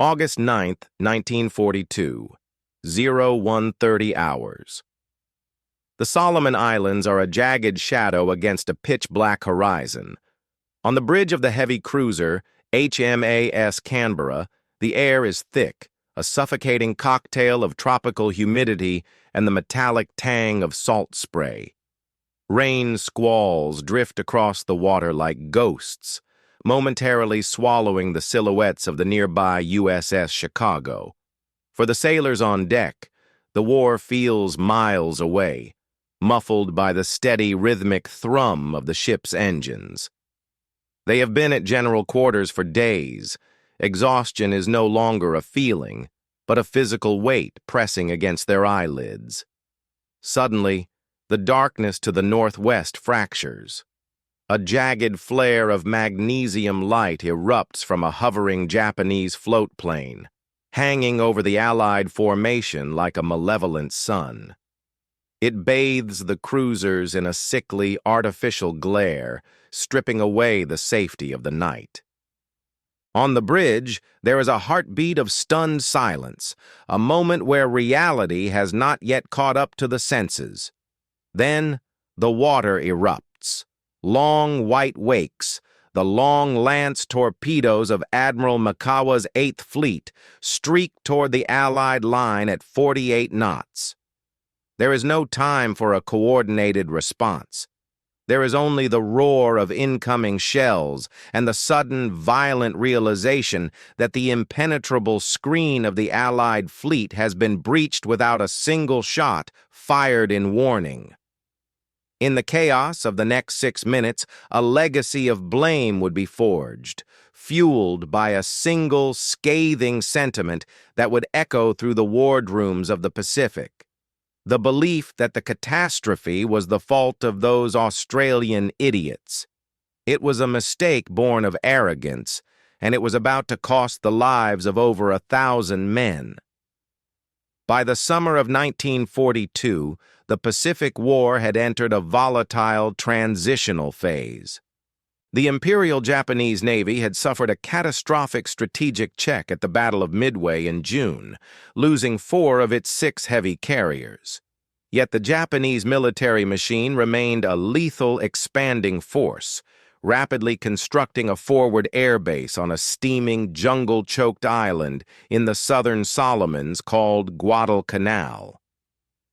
August 9th, 1942, 0130 hours. The Solomon Islands are a jagged shadow against a pitch-black horizon. On the bridge of the heavy cruiser, HMAS Canberra, the air is thick, a suffocating cocktail of tropical humidity and the metallic tang of salt spray. Rain squalls drift across the water like ghosts, momentarily swallowing the silhouettes of the nearby USS Chicago. For the sailors on deck, the war feels miles away, muffled by the steady rhythmic thrum of the ship's engines. They have been at general quarters for days. Exhaustion is no longer a feeling, but a physical weight pressing against their eyelids. Suddenly, the darkness to the northwest fractures. A jagged flare of magnesium light erupts from a hovering Japanese float plane, hanging over the Allied formation like a malevolent sun. It bathes the cruisers in a sickly, artificial glare, stripping away the safety of the night. On the bridge, there is a heartbeat of stunned silence, a moment where reality has not yet caught up to the senses. Then, the water erupts. Long white wakes, the long lance torpedoes of Admiral Mikawa's 8th Fleet, streak toward the Allied line at 48 knots. There is no time for a coordinated response. There is only the roar of incoming shells and the sudden, violent realization that the impenetrable screen of the Allied fleet has been breached without a single shot fired in warning. In the chaos of the next 6 minutes, a legacy of blame would be forged, fueled by a single scathing sentiment that would echo through the wardrooms of the Pacific. The belief that the catastrophe was the fault of those Australian idiots. It was a mistake born of arrogance, and it was about to cost the lives of over 1,000 men. By the summer of 1942, the Pacific War had entered a volatile transitional phase. The Imperial Japanese Navy had suffered a catastrophic strategic check at the Battle of Midway in June, losing 4 of its 6 heavy carriers. Yet the Japanese military machine remained a lethal expanding force, rapidly constructing a forward air base on a steaming, jungle-choked island in the southern Solomons called Guadalcanal.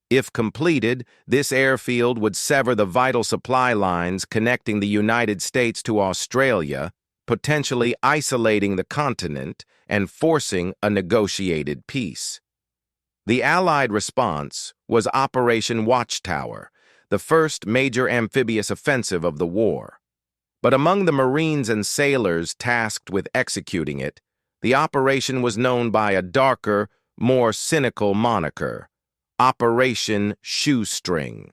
If completed, this airfield would sever the vital supply lines connecting the United States to Australia, potentially isolating the continent and forcing a negotiated peace. The Allied response was Operation Watchtower, the first major amphibious offensive of the war. But among the Marines and sailors tasked with executing it, the operation was known by a darker, more cynical moniker: Operation Shoestring.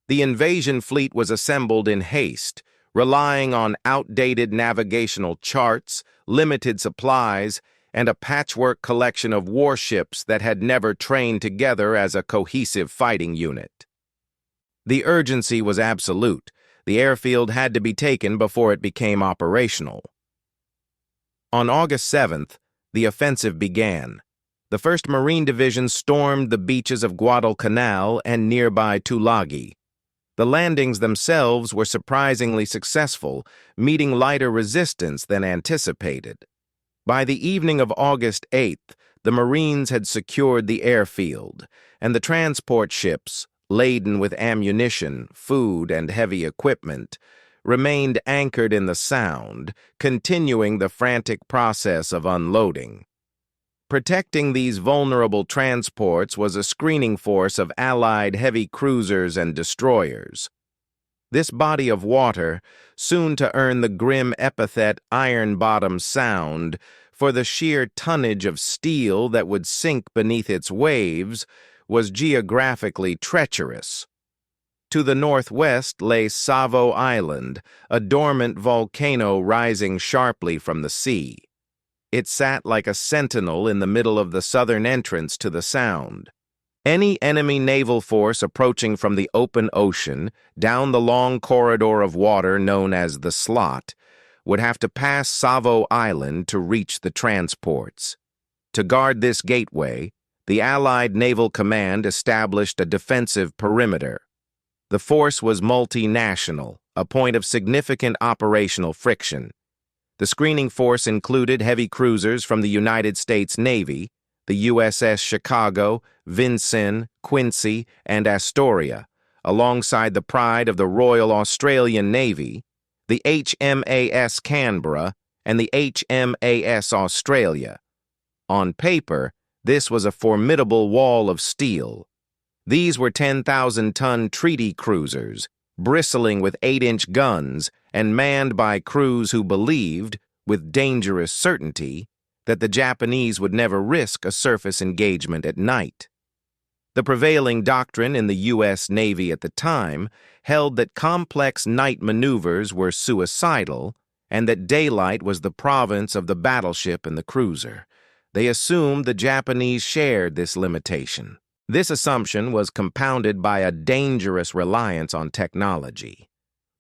The invasion fleet was assembled in haste, relying on outdated navigational charts, limited supplies, and a patchwork collection of warships that had never trained together as a cohesive fighting unit. The urgency was absolute. The airfield had to be taken before it became operational. On August 7th, the offensive began. The 1st Marine Division stormed the beaches of Guadalcanal and nearby Tulagi. The landings themselves were surprisingly successful, meeting lighter resistance than anticipated. By the evening of August 8th, the Marines had secured the airfield, and the transport ships, laden with ammunition, food, and heavy equipment, remained anchored in the Sound, continuing the frantic process of unloading. Protecting these vulnerable transports was a screening force of Allied heavy cruisers and destroyers. This body of water, soon to earn the grim epithet Iron Bottom Sound for the sheer tonnage of steel that would sink beneath its waves, was geographically treacherous. To the northwest lay Savo Island, a dormant volcano rising sharply from the sea. It sat like a sentinel in the middle of the southern entrance to the Sound. Any enemy naval force approaching from the open ocean, down the long corridor of water known as the Slot, would have to pass Savo Island to reach the transports. To guard this gateway, the Allied Naval Command established a defensive perimeter. The force was multinational, a point of significant operational friction. The screening force included heavy cruisers from the United States Navy, the USS Chicago, Vincennes, Quincy, and Astoria, alongside the pride of the Royal Australian Navy, the HMAS Canberra, and the HMAS Australia. On paper, this was a formidable wall of steel. These were 10,000-ton treaty cruisers, bristling with 8-inch guns and manned by crews who believed, with dangerous certainty, that the Japanese would never risk a surface engagement at night. The prevailing doctrine in the U.S. Navy at the time held that complex night maneuvers were suicidal and that daylight was the province of the battleship and the cruiser. They assumed the Japanese shared this limitation. This assumption was compounded by a dangerous reliance on technology.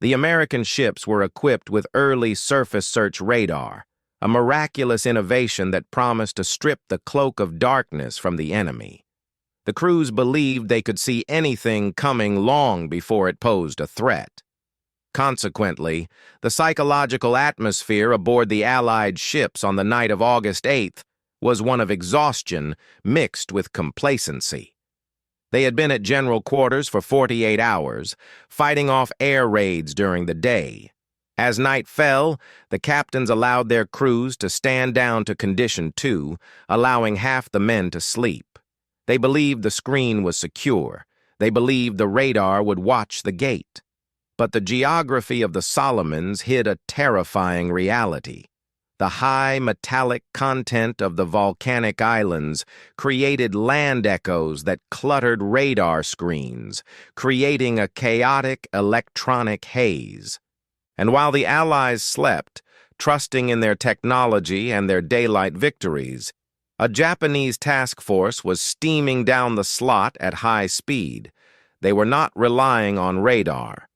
The American ships were equipped with early surface search radar, a miraculous innovation that promised to strip the cloak of darkness from the enemy. The crews believed they could see anything coming long before it posed a threat. Consequently, the psychological atmosphere aboard the Allied ships on the night of August 8th was one of exhaustion mixed with complacency. They had been at general quarters for 48 hours, fighting off air raids during the day. As night fell, the captains allowed their crews to stand down to Condition 2, allowing half the men to sleep. They believed the screen was secure. They believed the radar would watch the gate. But the geography of the Solomons hid a terrifying reality. The high metallic content of the volcanic islands created land echoes that cluttered radar screens, creating a chaotic electronic haze. And while the Allies slept, trusting in their technology and their daylight victories, a Japanese task force was steaming down the slot at high speed. They were not relying on radar.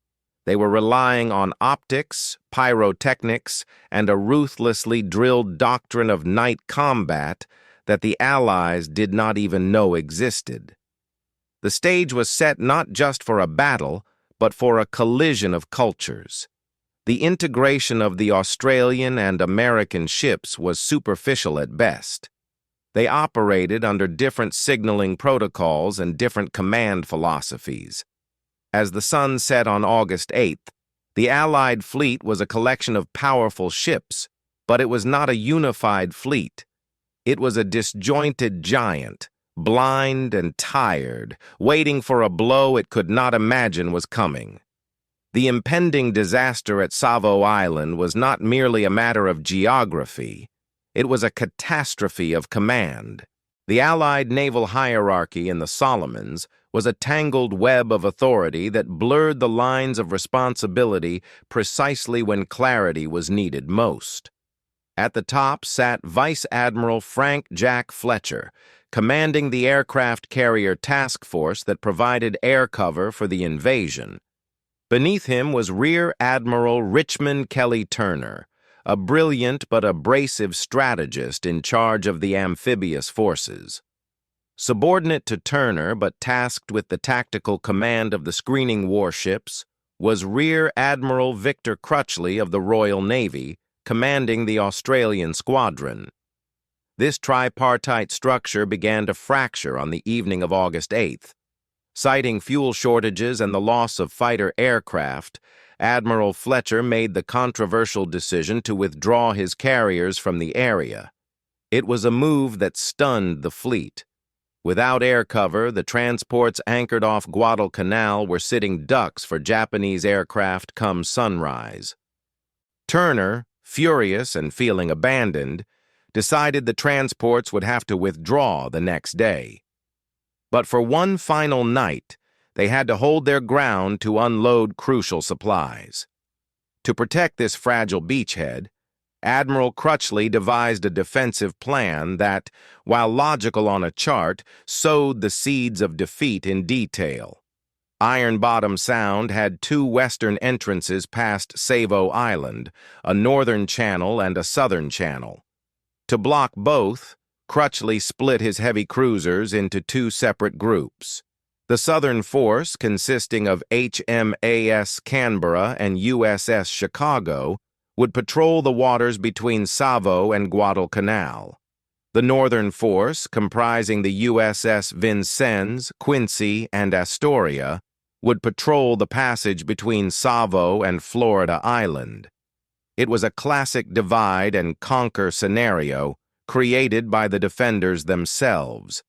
They were relying on optics, pyrotechnics, and a ruthlessly drilled doctrine of night combat that the Allies did not even know existed. The stage was set not just for a battle, but for a collision of cultures. The integration of the Australian and American ships was superficial at best. They operated under different signaling protocols and different command philosophies. As the sun set on August 8th, the Allied fleet was a collection of powerful ships, but it was not a unified fleet. It was a disjointed giant, blind and tired, waiting for a blow it could not imagine was coming. The impending disaster at Savo Island was not merely a matter of geography. It was a catastrophe of command. The Allied naval hierarchy in the Solomons was a tangled web of authority that blurred the lines of responsibility precisely when clarity was needed most. At the top sat Vice Admiral Frank Jack Fletcher, commanding the aircraft carrier task force that provided air cover for the invasion. Beneath him was Rear Admiral Richmond Kelly Turner, a brilliant but abrasive strategist in charge of the amphibious forces. Subordinate to Turner but tasked with the tactical command of the screening warships was Rear Admiral Victor Crutchley of the Royal Navy, commanding the Australian squadron. This tripartite structure began to fracture on the evening of August 8th. Citing fuel shortages and the loss of fighter aircraft, Admiral Fletcher made the controversial decision to withdraw his carriers from the area. It was a move that stunned the fleet. Without air cover, the transports anchored off Guadalcanal were sitting ducks for Japanese aircraft come sunrise. Turner, furious and feeling abandoned, decided the transports would have to withdraw the next day. But for one final night, they had to hold their ground to unload crucial supplies. To protect this fragile beachhead, Admiral Crutchley devised a defensive plan that, while logical on a chart, sowed the seeds of defeat in detail. Iron Bottom Sound had two western entrances past Savo Island, a northern channel and a southern channel. To block both, Crutchley split his heavy cruisers into two separate groups. The southern force, consisting of HMAS Canberra and USS Chicago, would patrol the waters between Savo and Guadalcanal. The northern force, comprising the USS Vincennes, Quincy, and Astoria, would patrol the passage between Savo and Florida Island. It was a classic divide-and-conquer scenario created by the defenders themselves.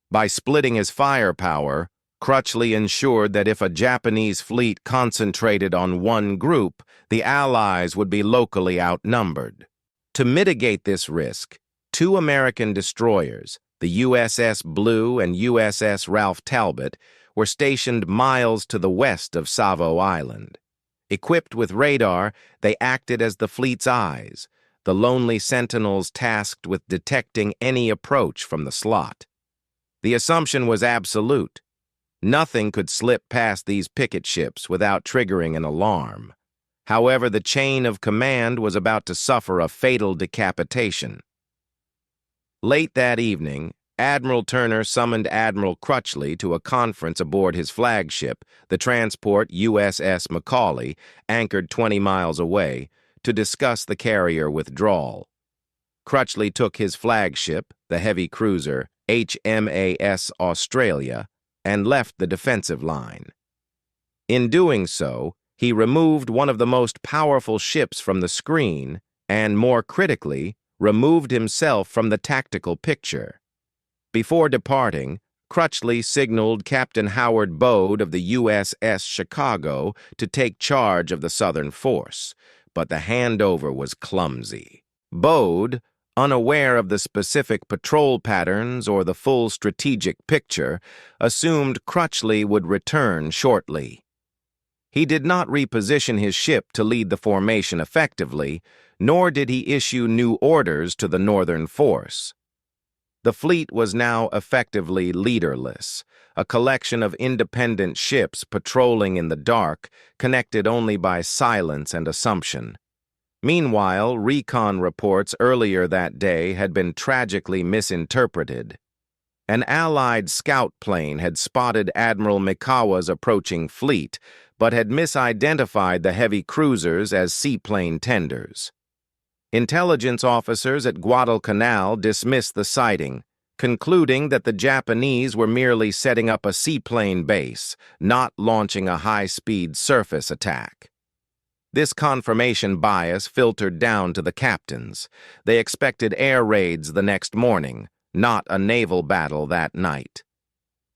By splitting his firepower, Crutchley ensured that if a Japanese fleet concentrated on one group, the Allies would be locally outnumbered. To mitigate this risk, two American destroyers, the USS Blue and USS Ralph Talbot, were stationed miles to the west of Savo Island. Equipped with radar, they acted as the fleet's eyes, the lonely sentinels tasked with detecting any approach from the slot. The assumption was absolute. Nothing could slip past these picket ships without triggering an alarm. However, the chain of command was about to suffer a fatal decapitation. Late that evening, Admiral Turner summoned Admiral Crutchley to a conference aboard his flagship, the transport USS Macaulay, anchored 20 miles away, to discuss the carrier withdrawal. Crutchley took his flagship, the heavy cruiser HMAS Australia, and left the defensive line. In doing so, he removed one of the most powerful ships from the screen and, more critically, removed himself from the tactical picture. Before departing, Crutchley signaled Captain Howard Bode of the USS Chicago to take charge of the southern force, but the handover was clumsy. Bode, unaware of the specific patrol patterns or the full strategic picture, assumed Crutchley would return shortly. He did not reposition his ship to lead the formation effectively, nor did he issue new orders to the northern force. The fleet was now effectively leaderless, a collection of independent ships patrolling in the dark, connected only by silence and assumption. Meanwhile, recon reports earlier that day had been tragically misinterpreted. An Allied scout plane had spotted Admiral Mikawa's approaching fleet, but had misidentified the heavy cruisers as seaplane tenders. Intelligence officers at Guadalcanal dismissed the sighting, concluding that the Japanese were merely setting up a seaplane base, not launching a high-speed surface attack. This confirmation bias filtered down to the captains. They expected air raids the next morning, not a naval battle that night.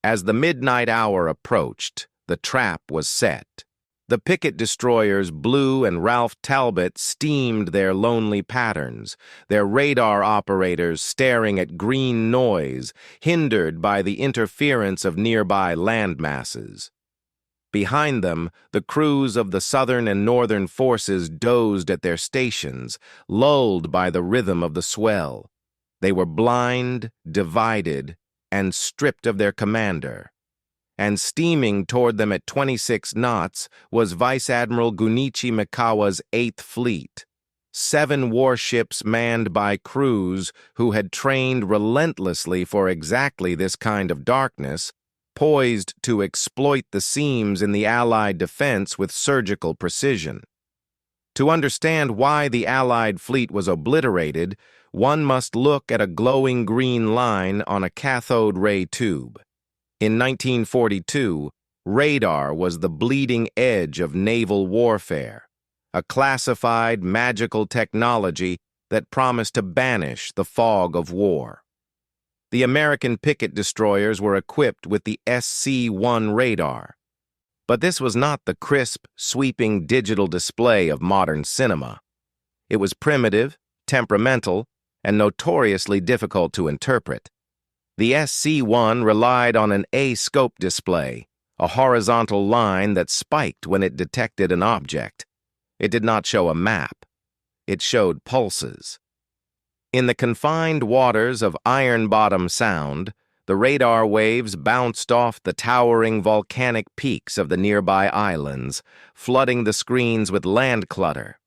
As the midnight hour approached, the trap was set. The picket destroyers Blue and Ralph Talbot steamed their lonely patterns, their radar operators staring at green noise, hindered by the interference of nearby landmasses. Behind them, the crews of the southern and northern forces dozed at their stations, lulled by the rhythm of the swell. They were blind, divided, and stripped of their commander. And steaming toward them at 26 knots was Vice Admiral Gunichi Mikawa's 8th Fleet, 7 warships manned by crews who had trained relentlessly for exactly this kind of darkness, poised to exploit the seams in the Allied defense with surgical precision. To understand why the Allied fleet was obliterated, one must look at a glowing green line on a cathode ray tube. In 1942, radar was the bleeding edge of naval warfare, a classified magical technology that promised to banish the fog of war. The American picket destroyers were equipped with the SC-1 radar. But this was not the crisp, sweeping digital display of modern cinema. It was primitive, temperamental, and notoriously difficult to interpret. The SC-1 relied on an A-scope display, a horizontal line that spiked when it detected an object. It did not show a map. It showed pulses. In the confined waters of Iron Bottom Sound, The radar waves bounced off the towering volcanic peaks of the nearby islands, flooding the screens with land clutter.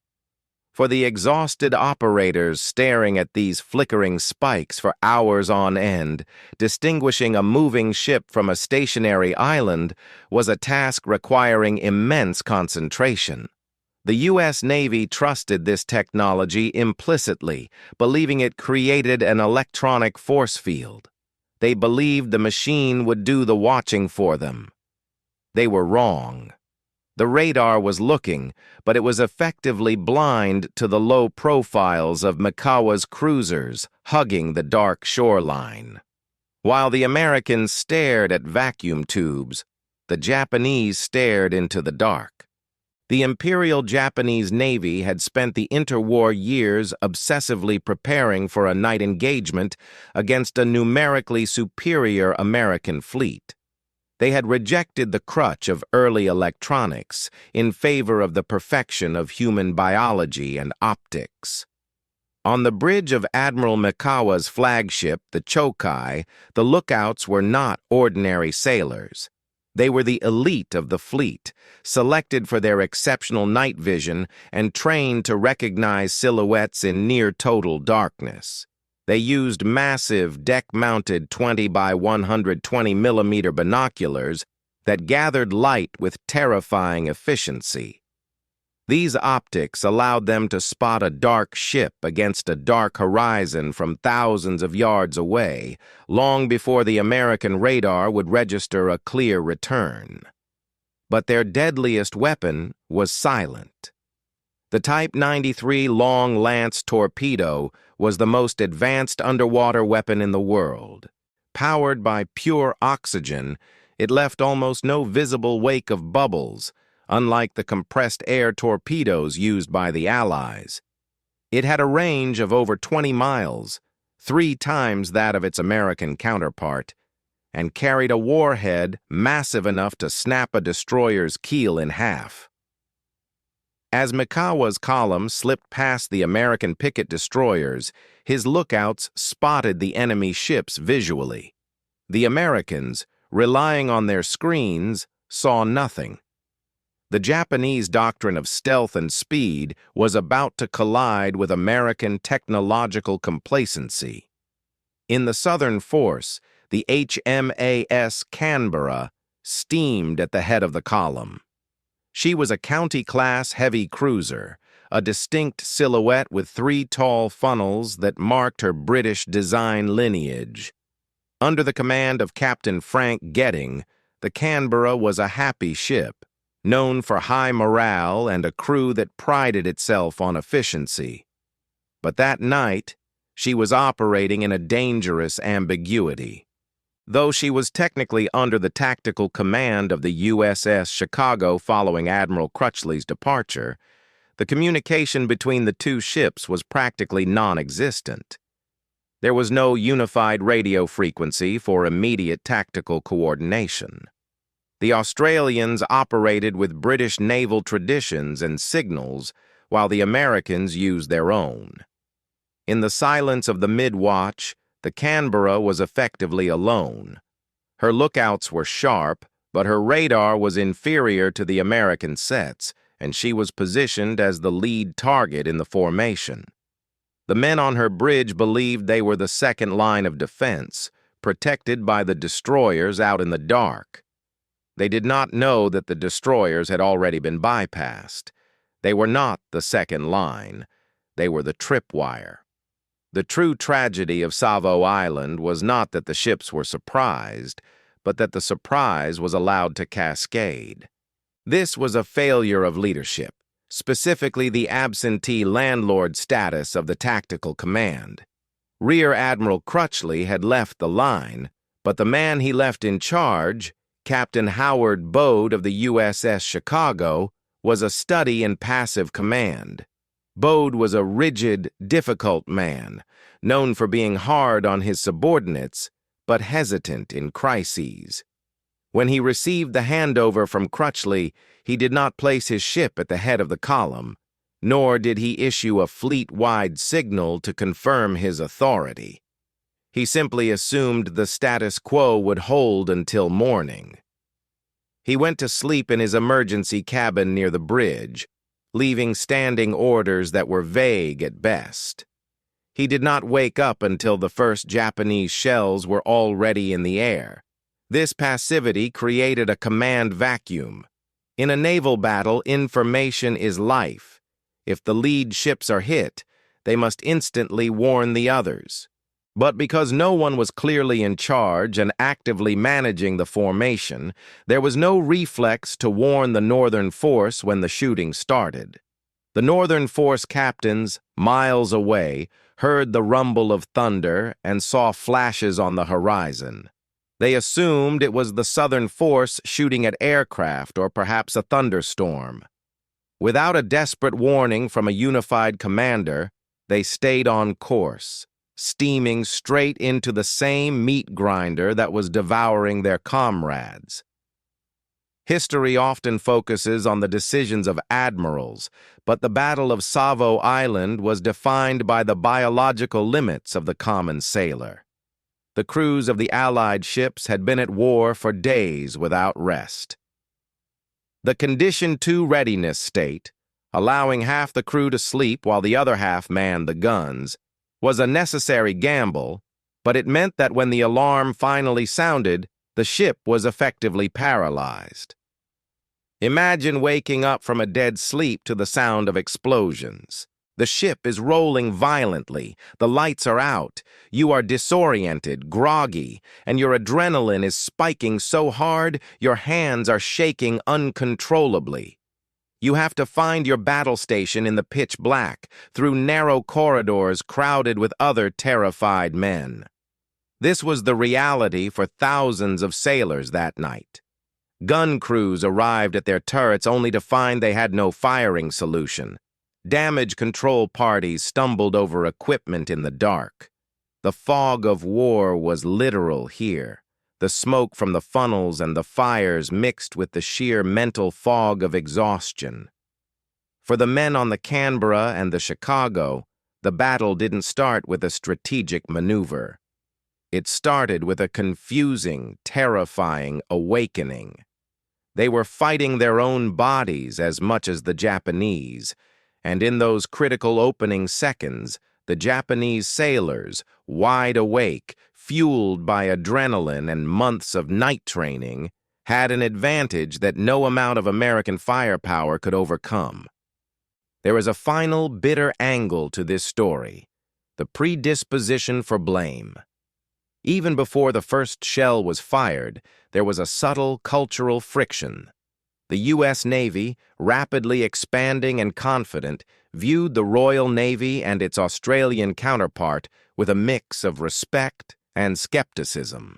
For the exhausted operators staring at these flickering spikes for hours on end, distinguishing a moving ship from a stationary island was a task requiring immense concentration. The U.S. Navy trusted this technology implicitly, believing it created an electronic force field. They believed the machine would do the watching for them. They were wrong. The radar was looking, but it was effectively blind to the low profiles of Mikawa's cruisers hugging the dark shoreline. While the Americans stared at vacuum tubes, the Japanese stared into the dark. The Imperial Japanese Navy had spent the interwar years obsessively preparing for a night engagement against a numerically superior American fleet. They had rejected the crutch of early electronics in favor of the perfection of human biology and optics. On the bridge of Admiral Mikawa's flagship, the Chokai, the lookouts were not ordinary sailors. They were the elite of the fleet, selected for their exceptional night vision and trained to recognize silhouettes in near-total darkness. They used massive, deck-mounted 20 by 120 millimeter binoculars that gathered light with terrifying efficiency. These optics allowed them to spot a dark ship against a dark horizon from thousands of yards away, long before the American radar would register a clear return. But their deadliest weapon was silent. The Type 93 Long Lance torpedo was the most advanced underwater weapon in the world. Powered by pure oxygen, it left almost no visible wake of bubbles, unlike the compressed air torpedoes used by the Allies. It had a range of over 20 miles, 3 times that of its American counterpart, and carried a warhead massive enough to snap a destroyer's keel in half. As Mikawa's column slipped past the American picket destroyers, his lookouts spotted the enemy ships visually. The Americans, relying on their screens, saw nothing. The Japanese doctrine of stealth and speed was about to collide with American technological complacency. In the Southern Force, the HMAS Canberra steamed at the head of the column. She was a county-class heavy cruiser, a distinct silhouette with 3 tall funnels that marked her British design lineage. Under the command of Captain Frank Getting, the Canberra was a happy ship, known for high morale and a crew that prided itself on efficiency. But that night, she was operating in a dangerous ambiguity. Though she was technically under the tactical command of the USS Chicago following Admiral Crutchley's departure, the communication between the two ships was practically non-existent. There was no unified radio frequency for immediate tactical coordination. The Australians operated with British naval traditions and signals, while the Americans used their own. In the silence of the mid-watch, the Canberra was effectively alone. Her lookouts were sharp, but her radar was inferior to the American sets, and she was positioned as the lead target in the formation. The men on her bridge believed they were the second line of defense, protected by the destroyers out in the dark. They did not know that the destroyers had already been bypassed. They were not the second line. They were the tripwire. The true tragedy of Savo Island was not that the ships were surprised, but that the surprise was allowed to cascade. This was a failure of leadership, specifically the absentee landlord status of the tactical command. Rear Admiral Crutchley had left the line, but the man he left in charge, Captain Howard Bode of the USS Chicago, was a study in passive command. Bode was a rigid, difficult man, known for being hard on his subordinates, but hesitant in crises. When he received the handover from Crutchley, he did not place his ship at the head of the column, nor did he issue a fleet-wide signal to confirm his authority. He simply assumed the status quo would hold until morning. He went to sleep in his emergency cabin near the bridge, leaving standing orders that were vague at best. He did not wake up until the first Japanese shells were already in the air. This passivity created a command vacuum. In a naval battle, information is life. If the lead ships are hit, they must instantly warn the others. But because no one was clearly in charge and actively managing the formation, there was no reflex to warn the Northern Force when the shooting started. The Northern Force captains, miles away, heard the rumble of thunder and saw flashes on the horizon. They assumed it was the Southern Force shooting at aircraft or perhaps a thunderstorm. Without a desperate warning from a unified commander, they stayed on course, steaming straight into the same meat grinder that was devouring their comrades. History often focuses on the decisions of admirals, but the Battle of Savo Island was defined by the biological limits of the common sailor. The crews of the Allied ships had been at war for days without rest. The Condition 2 readiness state, allowing half the crew to sleep while the other half manned the guns, was a necessary gamble, but it meant that when the alarm finally sounded, the ship was effectively paralyzed. Imagine waking up from a dead sleep to the sound of explosions. The ship is rolling violently, the lights are out, you are disoriented, groggy, and your adrenaline is spiking so hard your hands are shaking uncontrollably. You have to find your battle station in the pitch black, through narrow corridors crowded with other terrified men. This was the reality for thousands of sailors that night. Gun crews arrived at their turrets only to find they had no firing solution. Damage control parties stumbled over equipment in the dark. The fog of war was literal here. The smoke from the funnels and the fires mixed with the sheer mental fog of exhaustion. For the men on the Canberra and the Chicago, the battle didn't start with a strategic maneuver. It started with a confusing, terrifying awakening. They were fighting their own bodies as much as the Japanese, and in those critical opening seconds, the Japanese sailors, wide awake, fueled by adrenaline and months of night training, had an advantage that no amount of American firepower could overcome. There is a final bitter angle to this story, the predisposition for blame. Even before the first shell was fired, there was a subtle cultural friction. The U.S. Navy, rapidly expanding and confident, viewed the Royal Navy and its Australian counterpart with a mix of respect and skepticism.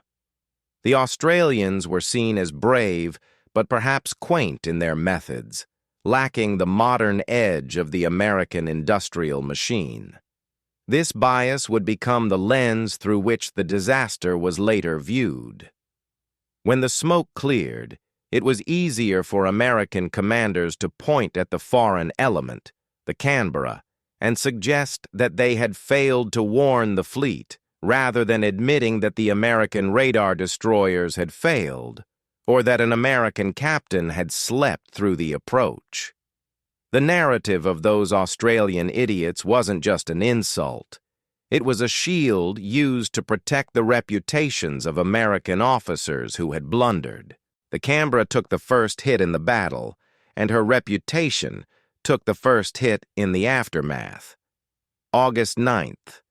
The Australians were seen as brave, but perhaps quaint in their methods, lacking the modern edge of the American industrial machine. This bias would become the lens through which the disaster was later viewed. When the smoke cleared, it was easier for American commanders to point at the foreign element, the Canberra, and suggest that they had failed to warn the fleet, rather than admitting that the American radar destroyers had failed, or that an American captain had slept through the approach. The narrative of those Australian idiots wasn't just an insult. It was a shield used to protect the reputations of American officers who had blundered. The Canberra took the first hit in the battle, and her reputation took the first hit in the aftermath. August 9th,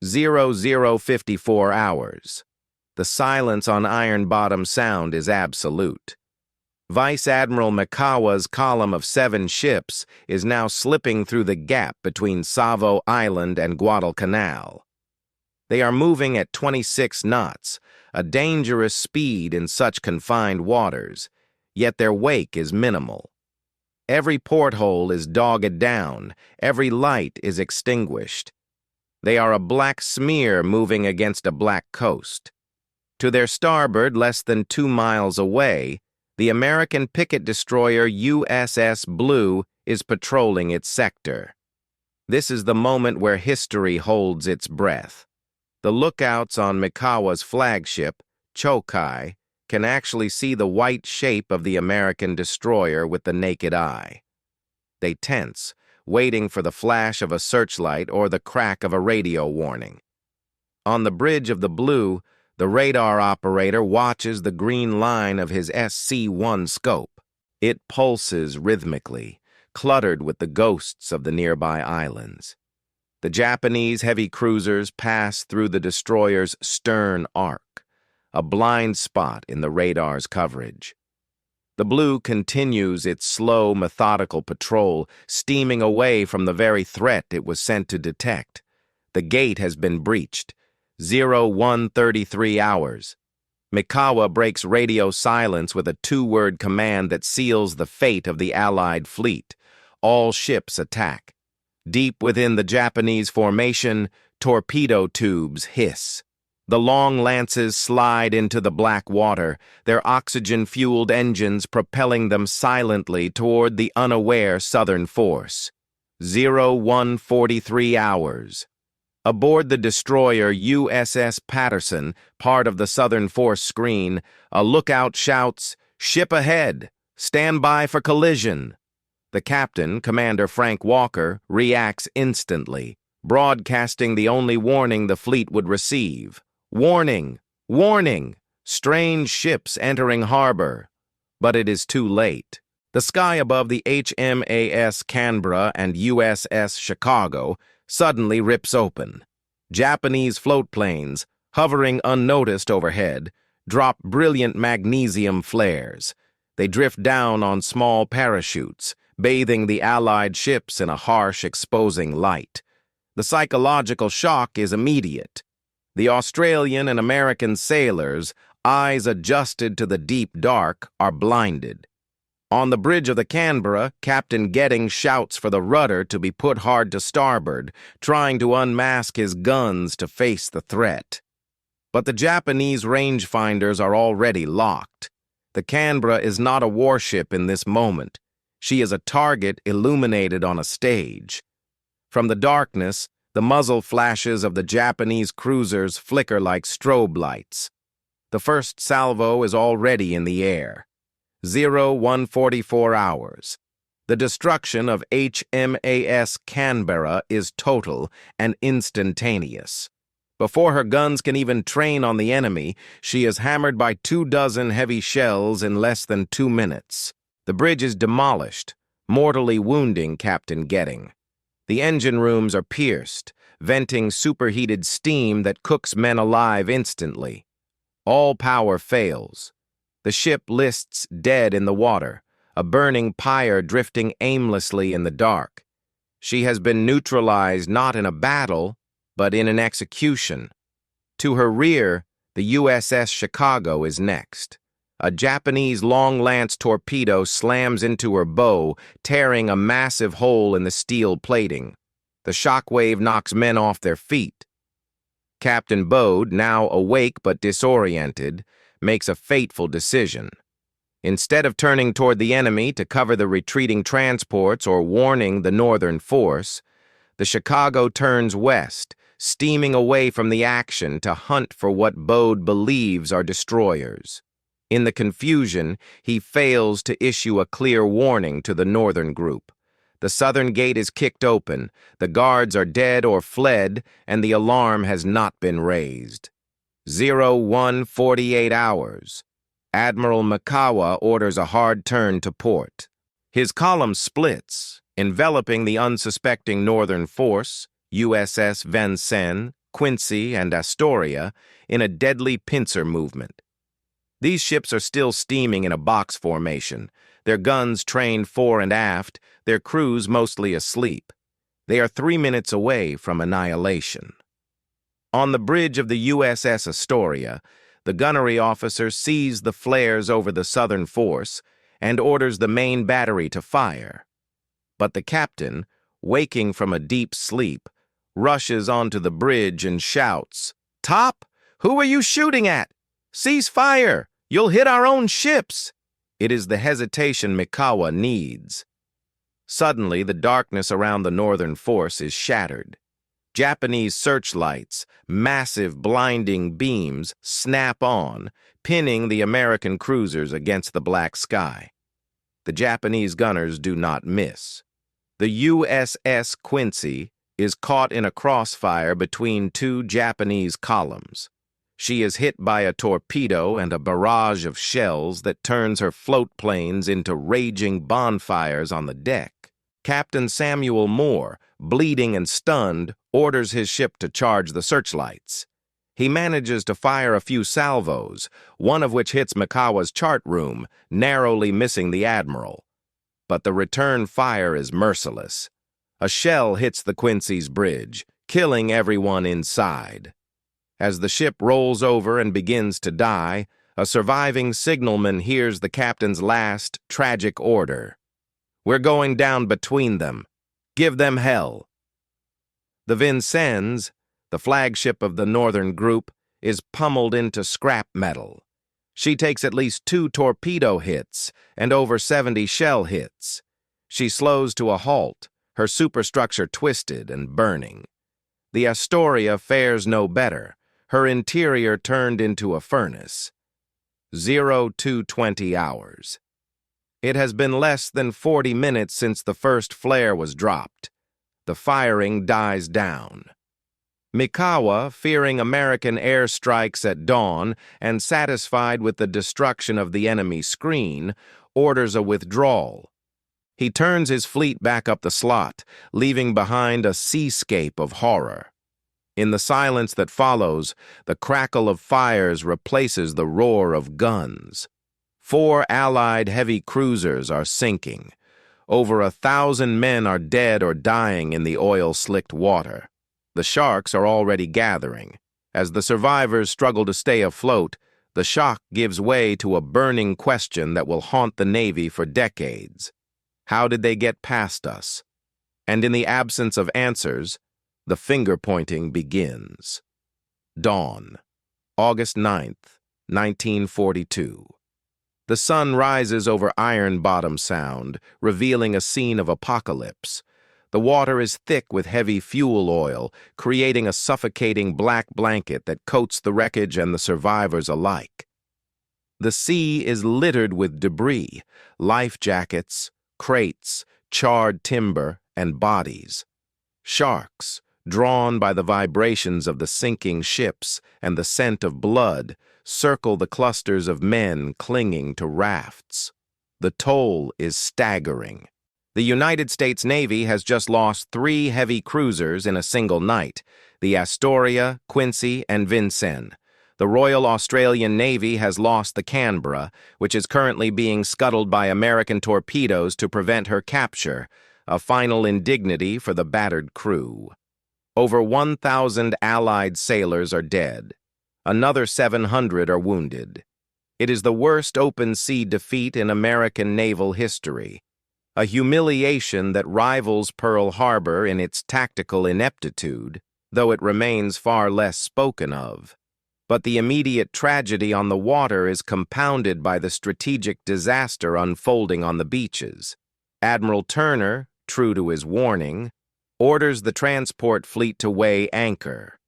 00:54 hours. The silence on Iron Bottom Sound is absolute. Vice Admiral Mikawa's column of 7 ships is now slipping through the gap between Savo Island and Guadalcanal. They are moving at 26 knots, a dangerous speed in such confined waters, yet their wake is minimal. Every porthole is dogged down, every light is extinguished. They are a black smear moving against a black coast. To their starboard, less than 2 miles away, the American picket destroyer USS Blue is patrolling its sector. This is the moment where history holds its breath. The lookouts on Mikawa's flagship, Chokai, can actually see the white shape of the American destroyer with the naked eye. They tense, waiting for the flash of a searchlight or the crack of a radio warning. On the bridge of the Blue, the radar operator watches the green line of his SC-1 scope. It pulses rhythmically, cluttered with the ghosts of the nearby islands. The Japanese heavy cruisers pass through the destroyer's stern arc, a blind spot in the radar's coverage. The Blue continues its slow, methodical patrol, steaming away from the very threat it was sent to detect. The gate has been breached. 0133 hours. Mikawa breaks radio silence with a two-word command that seals the fate of the Allied fleet. All ships attack. Deep within the Japanese formation, torpedo tubes hiss. The long lances slide into the black water, their oxygen-fueled engines propelling them silently toward the unaware Southern force. 0143 hours. Aboard the destroyer USS Patterson, part of the Southern Force screen, a lookout shouts, "Ship ahead! Stand by for collision!" The captain, Commander Frank Walker, reacts instantly, broadcasting the only warning the fleet would receive. "Warning! Warning! Strange ships entering harbor." But it is too late. The sky above the HMAS Canberra and USS Chicago suddenly rips open. Japanese floatplanes, hovering unnoticed overhead, drop brilliant magnesium flares. They drift down on small parachutes, bathing the Allied ships in a harsh, exposing light. The psychological shock is immediate. The Australian and American sailors, eyes adjusted to the deep dark, are blinded. On the bridge of the Canberra, Captain Getting shouts for the rudder to be put hard to starboard, trying to unmask his guns to face the threat. But the Japanese rangefinders are already locked. The Canberra is not a warship in this moment. She is a target illuminated on a stage. From the darkness, the muzzle flashes of the Japanese cruisers flicker like strobe lights. The first salvo is already in the air. 0144 hours. The destruction of HMAS Canberra is total and instantaneous. Before her guns can even train on the enemy, she is hammered by 24 heavy shells in less than 2 minutes. The bridge is demolished, mortally wounding Captain Getting. The engine rooms are pierced, venting superheated steam that cooks men alive instantly. All power fails. The ship lists dead in the water, a burning pyre drifting aimlessly in the dark. She has been neutralized not in a battle, but in an execution. To her rear, the USS Chicago is next. A Japanese long-lance torpedo slams into her bow, tearing a massive hole in the steel plating. The shockwave knocks men off their feet. Captain Bode, now awake but disoriented, makes a fateful decision. Instead of turning toward the enemy to cover the retreating transports or warning the northern force, the Chicago turns west, steaming away from the action to hunt for what Bode believes are destroyers. In the confusion, he fails to issue a clear warning to the northern group. The southern gate is kicked open, the guards are dead or fled, and the alarm has not been raised. 0148 hours. Admiral Mikawa orders a hard turn to port. His column splits, enveloping the unsuspecting northern force, USS Vincennes, Quincy, and Astoria, in a deadly pincer movement. These ships are still steaming in a box formation, their guns trained fore and aft, their crews mostly asleep. They are 3 minutes away from annihilation. On the bridge of the USS Astoria, the gunnery officer sees the flares over the southern force and orders the main battery to fire. But the captain, waking from a deep sleep, rushes onto the bridge and shouts, "Top, who are you shooting at? Cease fire! You'll hit our own ships!" It is the hesitation Mikawa needs. Suddenly, the darkness around the northern force is shattered. Japanese searchlights, massive blinding beams, snap on, pinning the American cruisers against the black sky. The Japanese gunners do not miss. The USS Quincy is caught in a crossfire between two Japanese columns. She is hit by a torpedo and a barrage of shells that turns her float planes into raging bonfires on the deck. Captain Samuel Moore, bleeding and stunned, orders his ship to charge the searchlights. He manages to fire a few salvos, one of which hits Mikawa's chart room, narrowly missing the admiral. But the return fire is merciless. A shell hits the Quincy's bridge, killing everyone inside. As the ship rolls over and begins to die, a surviving signalman hears the captain's last, tragic order. "We're going down between them. Give them hell." The Vincennes, the flagship of the northern group, is pummeled into scrap metal. She takes at least 2 torpedo hits and over 70 shell hits. She slows to a halt, her superstructure twisted and burning. The Astoria fares no better, her interior turned into a furnace. 0220 hours. It has been less than 40 minutes since the first flare was dropped. The firing dies down. Mikawa, fearing American airstrikes at dawn and satisfied with the destruction of the enemy screen, orders a withdrawal. He turns his fleet back up the slot, leaving behind a seascape of horror. In the silence that follows, the crackle of fires replaces the roar of guns. 4 Allied heavy cruisers are sinking. Over 1,000 men are dead or dying in the oil-slicked water. The sharks are already gathering. As the survivors struggle to stay afloat, the shock gives way to a burning question that will haunt the Navy for decades. How did they get past us? And in the absence of answers, the finger-pointing begins. Dawn, August 9th, 1942. The sun rises over Iron Bottom Sound, revealing a scene of apocalypse. The water is thick with heavy fuel oil, creating a suffocating black blanket that coats the wreckage and the survivors alike. The sea is littered with debris, life jackets, crates, charred timber, and bodies. Sharks, drawn by the vibrations of the sinking ships and the scent of blood, circle the clusters of men clinging to rafts. The toll is staggering. The United States Navy has just lost 3 heavy cruisers in a single night, the Astoria, Quincy, and Vincennes. The Royal Australian Navy has lost the Canberra, which is currently being scuttled by American torpedoes to prevent her capture, a final indignity for the battered crew. Over 1,000 Allied sailors are dead. Another 700 are wounded. It is the worst open sea defeat in American naval history, a humiliation that rivals Pearl Harbor in its tactical ineptitude, though it remains far less spoken of. But the immediate tragedy on the water is compounded by the strategic disaster unfolding on the beaches. Admiral Turner, true to his warning, orders the transport fleet to weigh anchor.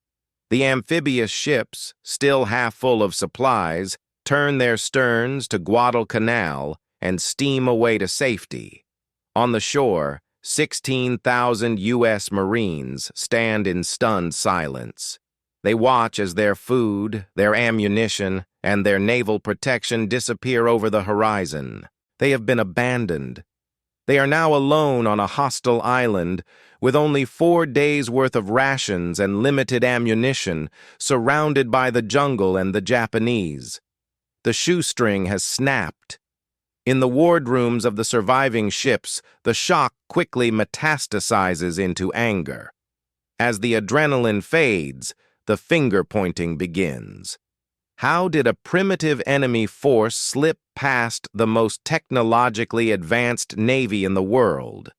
The amphibious ships, still half full of supplies, turn their sterns to Guadalcanal and steam away to safety. On the shore, 16,000 U.S. Marines stand in stunned silence. They watch as their food, their ammunition, and their naval protection disappear over the horizon. They have been abandoned. They are now alone on a hostile island with only 4 days' worth of rations and limited ammunition, surrounded by the jungle and the Japanese. The shoestring has snapped. In the wardrooms of the surviving ships, the shock quickly metastasizes into anger. As the adrenaline fades, the finger-pointing begins. How did a primitive enemy force slip past the most technologically advanced navy in the world?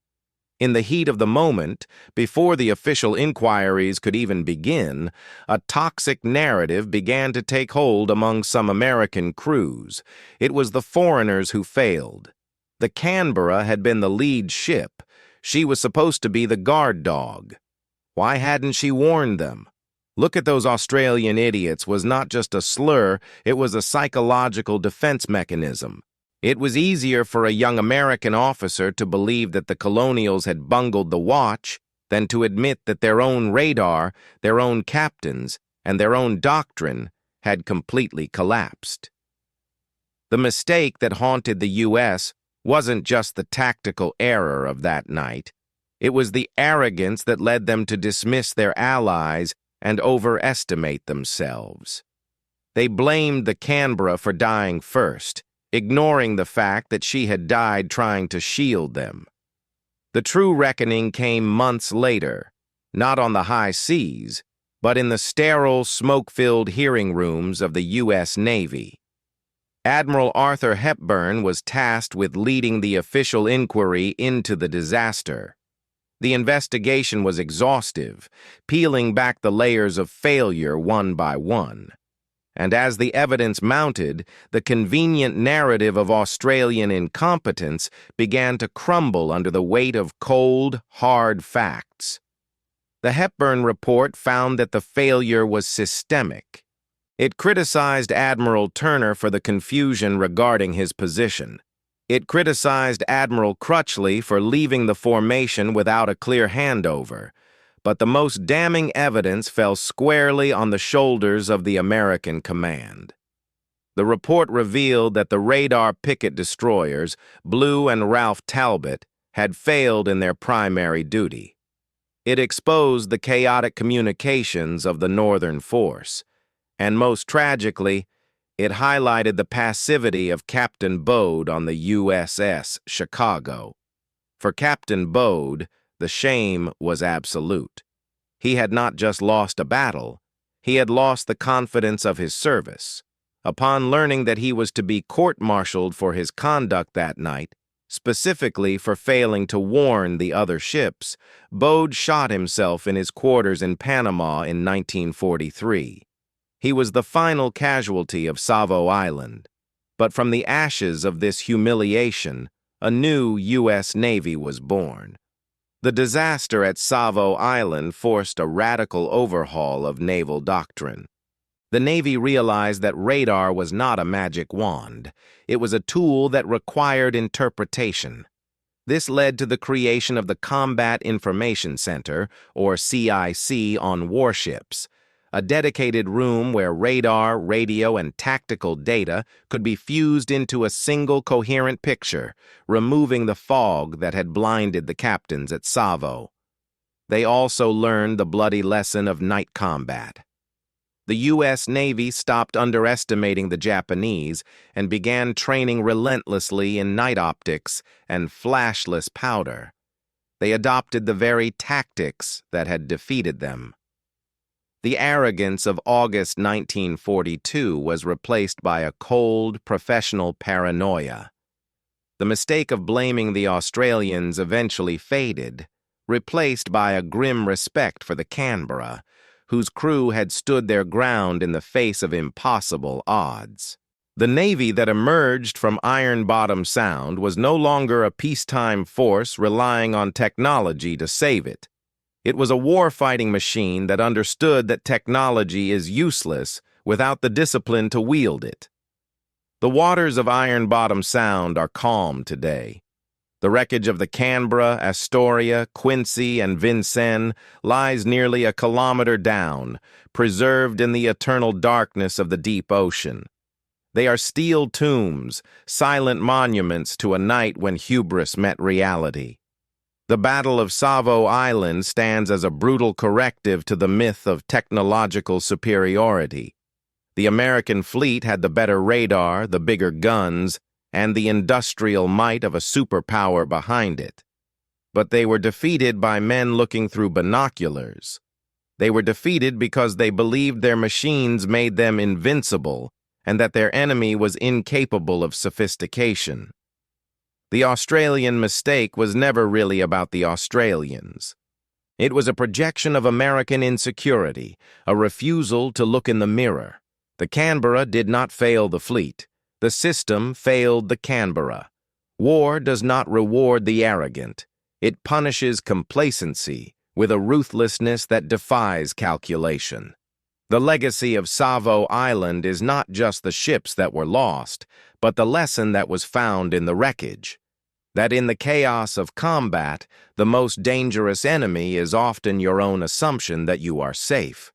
In the heat of the moment, before the official inquiries could even begin, a toxic narrative began to take hold among some American crews. It was the foreigners who failed. The Canberra had been the lead ship. She was supposed to be the guard dog. Why hadn't she warned them? "Look at those Australian idiots" was not just a slur, it was a psychological defense mechanism. It was easier for a young American officer to believe that the colonials had bungled the watch than to admit that their own radar, their own captains, and their own doctrine had completely collapsed. The mistake that haunted the U.S. wasn't just the tactical error of that night. It was the arrogance that led them to dismiss their allies and overestimate themselves. They blamed the Canberra for dying first, ignoring the fact that she had died trying to shield them. The true reckoning came months later, not on the high seas, but in the sterile, smoke-filled hearing rooms of the U.S. Navy. Admiral Arthur Hepburn was tasked with leading the official inquiry into the disaster. The investigation was exhaustive, peeling back the layers of failure one by one. And as the evidence mounted, the convenient narrative of Australian incompetence began to crumble under the weight of cold, hard facts. The Hepburn report found that the failure was systemic. It criticized Admiral Turner for the confusion regarding his position. It criticized Admiral Crutchley for leaving the formation without a clear handover, but the most damning evidence fell squarely on the shoulders of the American command. The report revealed that the radar picket destroyers, Blue and Ralph Talbot, had failed in their primary duty. It exposed the chaotic communications of the Northern Force, and most tragically, it highlighted the passivity of Captain Bode on the USS Chicago. For Captain Bode, the shame was absolute. He had not just lost a battle, he had lost the confidence of his service. Upon learning that he was to be court-martialed for his conduct that night, specifically for failing to warn the other ships, Bode shot himself in his quarters in Panama in 1943. He was the final casualty of Savo Island. But from the ashes of this humiliation, a new U.S. Navy was born. The disaster at Savo Island forced a radical overhaul of naval doctrine. The Navy realized that radar was not a magic wand. It was a tool that required interpretation. This led to the creation of the Combat Information Center, or CIC, on warships, a dedicated room where radar, radio, and tactical data could be fused into a single coherent picture, removing the fog that had blinded the captains at Savo. They also learned the bloody lesson of night combat. The U.S. Navy stopped underestimating the Japanese and began training relentlessly in night optics and flashless powder. They adopted the very tactics that had defeated them. The arrogance of August 1942 was replaced by a cold, professional paranoia. The mistake of blaming the Australians eventually faded, replaced by a grim respect for the Canberra, whose crew had stood their ground in the face of impossible odds. The Navy that emerged from Iron Bottom Sound was no longer a peacetime force relying on technology to save it. It was a war-fighting machine that understood that technology is useless without the discipline to wield it. The waters of Iron Bottom Sound are calm today. The wreckage of the Canberra, Astoria, Quincy, and Vincennes lies nearly a kilometer down, preserved in the eternal darkness of the deep ocean. They are steel tombs, silent monuments to a night when hubris met reality. The Battle of Savo Island stands as a brutal corrective to the myth of technological superiority. The American fleet had the better radar, the bigger guns, and the industrial might of a superpower behind it. But they were defeated by men looking through binoculars. They were defeated because they believed their machines made them invincible and that their enemy was incapable of sophistication. The Australian mistake was never really about the Australians. It was a projection of American insecurity, a refusal to look in the mirror. The Canberra did not fail the fleet. The system failed the Canberra. War does not reward the arrogant. It punishes complacency with a ruthlessness that defies calculation. The legacy of Savo Island is not just the ships that were lost, but the lesson that was found in the wreckage. That in the chaos of combat, the most dangerous enemy is often your own assumption that you are safe.